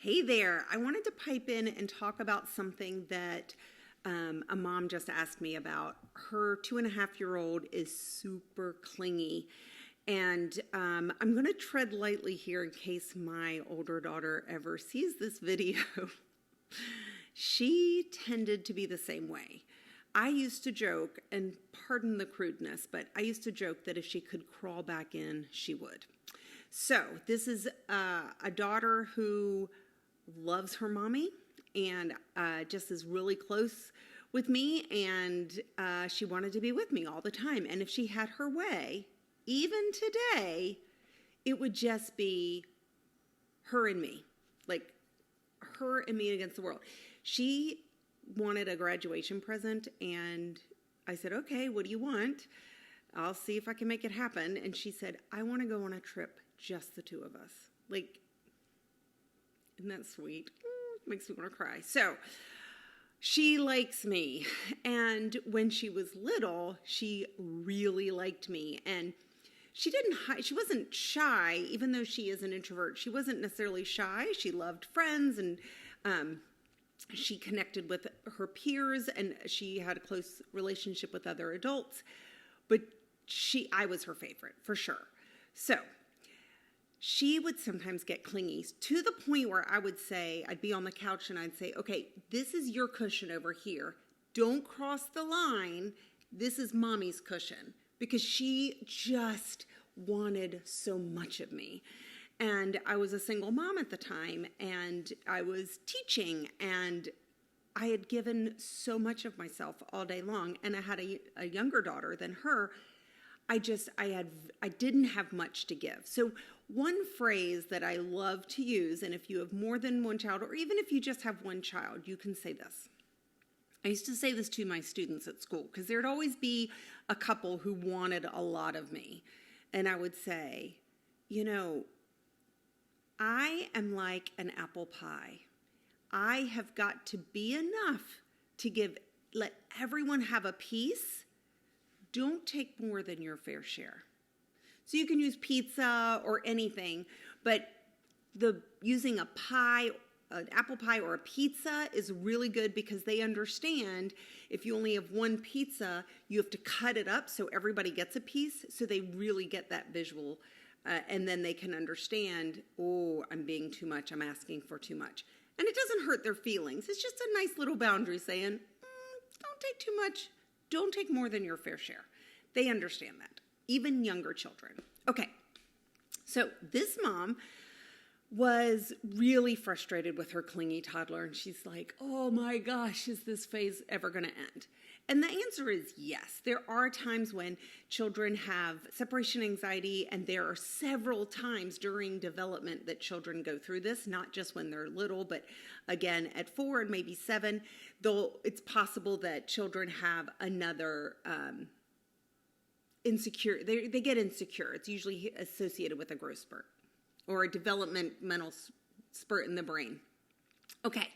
Hey there, I wanted to pipe in and talk about something that a mom just asked me about. Her 2.5-year-old is super clingy. And I'm going to tread lightly here in case my older daughter ever sees this video. She tended to be the same way. I used to joke, and pardon the crudeness, but I used to joke that if she could crawl back in, she would. So this is a daughter who loves her mommy and just is really close with me, and she wanted to be with me all the time. And if she had her way, even today, it would just be her and me, like her and me against the world. She wanted a graduation present, and I said, okay, what do you want? I'll see if I can make it happen. And she said, I want to go on a trip, just the two of us. Like, isn't that sweet? Makes me want to cry. So she likes me. And when she was little, she really liked me. And she wasn't shy, even though she is an introvert. She wasn't necessarily shy. She loved friends, and she connected with her peers, and she had a close relationship with other adults. But I was her favorite, for sure. So she would sometimes get clingy to the point where I'd be on the couch and I'd say, okay, this is your cushion over here. Don't cross the line. This is mommy's cushion, because she just wanted so much of me. And I was a single mom at the time, and I was teaching, and I had given so much of myself all day long, and I had a younger daughter than her. I didn't have much to give. So one phrase that I love to use, and if you have more than one child, or even if you just have one child, you can say this. I used to say this to my students at school, because there'd always be a couple who wanted a lot of me. And I would say, I am like an apple pie. I have got to be enough to let everyone have a piece. Don't take more than your fair share. So you can use pizza or anything, but using a pie, an apple pie or a pizza is really good, because they understand if you only have one pizza, you have to cut it up so everybody gets a piece, so they really get that visual, and then they can understand, oh, I'm being too much, I'm asking for too much. And it doesn't hurt their feelings. It's just a nice little boundary saying, don't take too much, don't take more than your fair share. They understand that, even younger children. Okay, so this mom was really frustrated with her clingy toddler, and she's like, oh my gosh, is this phase ever going to end? And the answer is yes. There are times when children have separation anxiety, and there are several times during development that children go through this, not just when they're little, but again, at 4 and maybe 7, though it's possible that children have another insecure, they get insecure. It's usually associated with a growth spurt or a developmental spurt in the brain. Okay,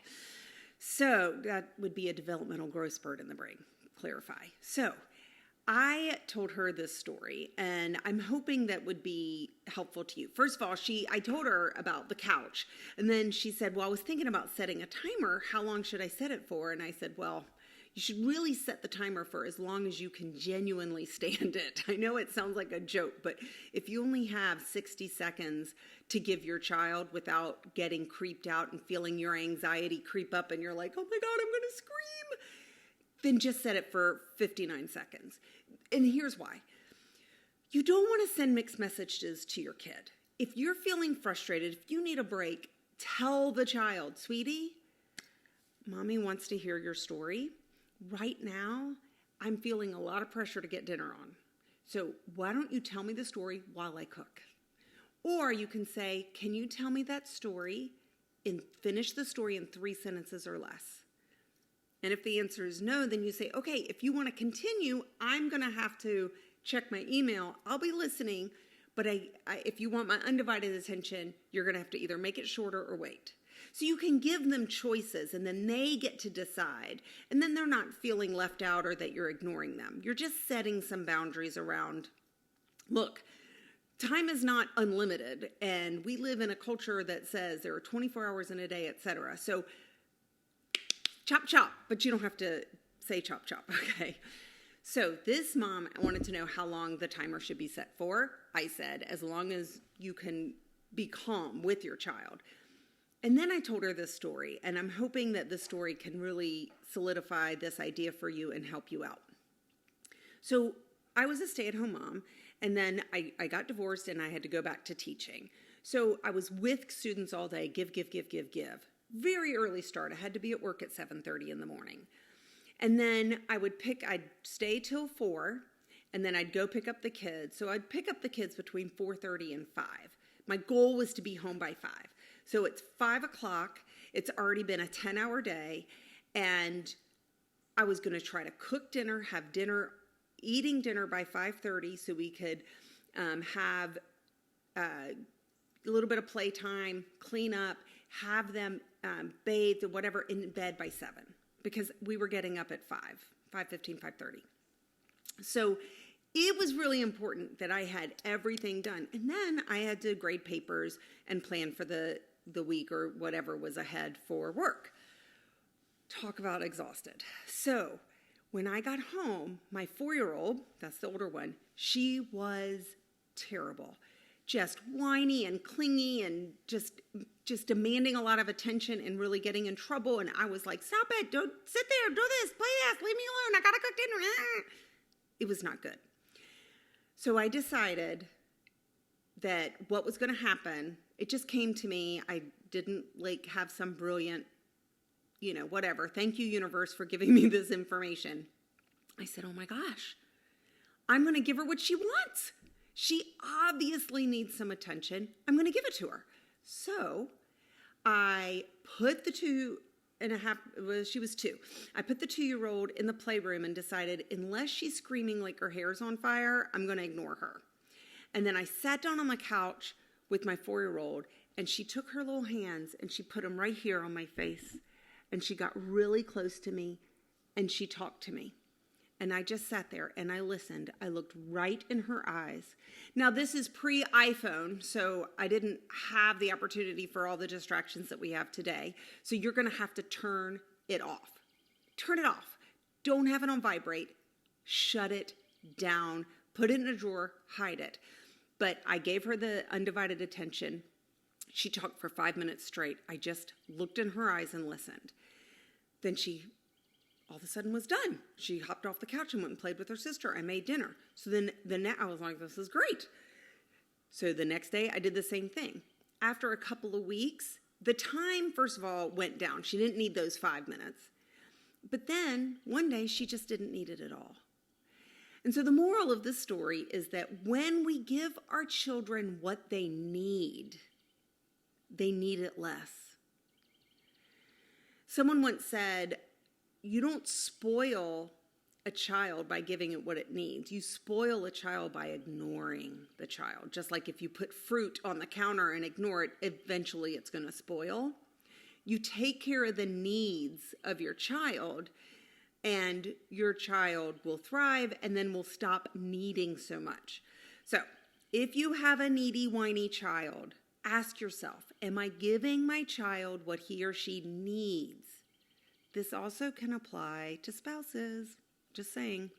so that would be a developmental growth spurt in the brain, clarify. So I told her this story, and I'm hoping that would be helpful to you. First of all, I told her about the couch, and then she said, well, I was thinking about setting a timer. How long should I set it for? And I said, well, you should really set the timer for as long as you can genuinely stand it. I know it sounds like a joke, but if you only have 60 seconds to give your child without getting creeped out and feeling your anxiety creep up and you're like, oh my God, I'm going to scream, then just set it for 59 seconds. And here's why. You don't want to send mixed messages to your kid. If you're feeling frustrated, if you need a break, tell the child, sweetie, mommy wants to hear your story. Right now, I'm feeling a lot of pressure to get dinner on. So why don't you tell me the story while I cook? Or you can say, can you tell me that story and finish the story in 3 sentences or less? And if the answer is no, then you say, okay, if you want to continue, I'm going to have to check my email. I'll be listening, but if you want my undivided attention, you're going to have to either make it shorter or wait. So you can give them choices, and then they get to decide. And then they're not feeling left out or that you're ignoring them. You're just setting some boundaries around, look, time is not unlimited, and we live in a culture that says there are 24 hours in a day, etc. So chop, chop, but you don't have to say chop, chop, okay? So this mom wanted to know how long the timer should be set for. I said, as long as you can be calm with your child. And then I told her this story, and I'm hoping that this story can really solidify this idea for you and help you out. So I was a stay-at-home mom, and then I got divorced, and I had to go back to teaching. So I was with students all day, give. Very early start. I had to be at work at 7:30 in the morning. And then I'd stay till 4, and then I'd go pick up the kids. So I'd pick up the kids between 4:30 and 5. My goal was to be home by 5. So it's 5 o'clock. It's already been a 10-hour day, and I was going to try to cook dinner, have dinner, eating dinner by 5:30 so we could have a little bit of playtime, clean up, have them bathed or whatever in bed by 7 because we were getting up at 5:15, 5:30. So it was really important that I had everything done. And then I had to grade papers and plan for the week or whatever was ahead for work. Talk about exhausted. So when I got home, my 4-year-old, that's the older one, she was terrible. Just whiny and clingy and just demanding a lot of attention and really getting in trouble. And I was like, stop it, don't sit there, do this, play this, leave me alone, I gotta cook dinner. It was not good. So I decided that what was gonna happen, it just came to me. I didn't have some brilliant, whatever. Thank you, universe, for giving me this information. I said, oh my gosh, I'm going to give her what she wants. She obviously needs some attention. I'm going to give it to her. So I put the 2.5, she was 2. I put the 2-year-old in the playroom and decided unless she's screaming like her hair's on fire, I'm going to ignore her. And then I sat down on the couch with my 4-year-old, and she took her little hands and she put them right here on my face. And she got really close to me and she talked to me. And I just sat there and I listened. I looked right in her eyes. Now, this is pre-iPhone, so I didn't have the opportunity for all the distractions that we have today. So you're going to have to turn it off. Turn it off. Don't have it on vibrate. Shut it down. Put it in a drawer. Hide it. But I gave her the undivided attention. She talked for 5 minutes straight. I just looked in her eyes and listened. Then she all of a sudden was done. She hopped off the couch and went and played with her sister. I made dinner. So then I was like, this is great. So the next day I did the same thing. After a couple of weeks, the time, first of all, went down. She didn't need those 5 minutes. But then one day she just didn't need it at all. And so the moral of this story is that when we give our children what they need it less. Someone once said, you don't spoil a child by giving it what it needs. You spoil a child by ignoring the child. Just like if you put fruit on the counter and ignore it, eventually it's going to spoil. You take care of the needs of your child, and your child will thrive and then will stop needing so much. So if you have a needy, whiny child, ask yourself, am I giving my child what he or she needs? This also can apply to spouses. Just saying.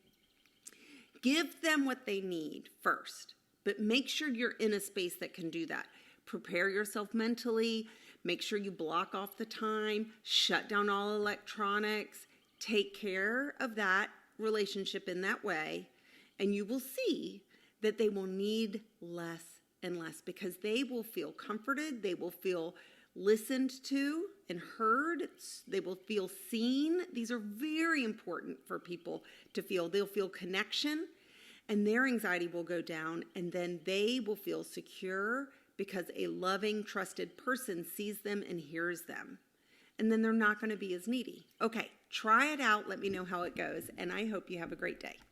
Give them what they need first, but make sure you're in a space that can do that. Prepare yourself mentally. Make sure you block off the time. Shut down all electronics. Take care of that relationship in that way, and you will see that they will need less and less because they will feel comforted. They will feel listened to and heard. They will feel seen. These are very important for people to feel. They'll feel connection, and their anxiety will go down, and then they will feel secure because a loving, trusted person sees them and hears them. And then they're not going to be as needy. Okay, try it out. Let me know how it goes, and I hope you have a great day.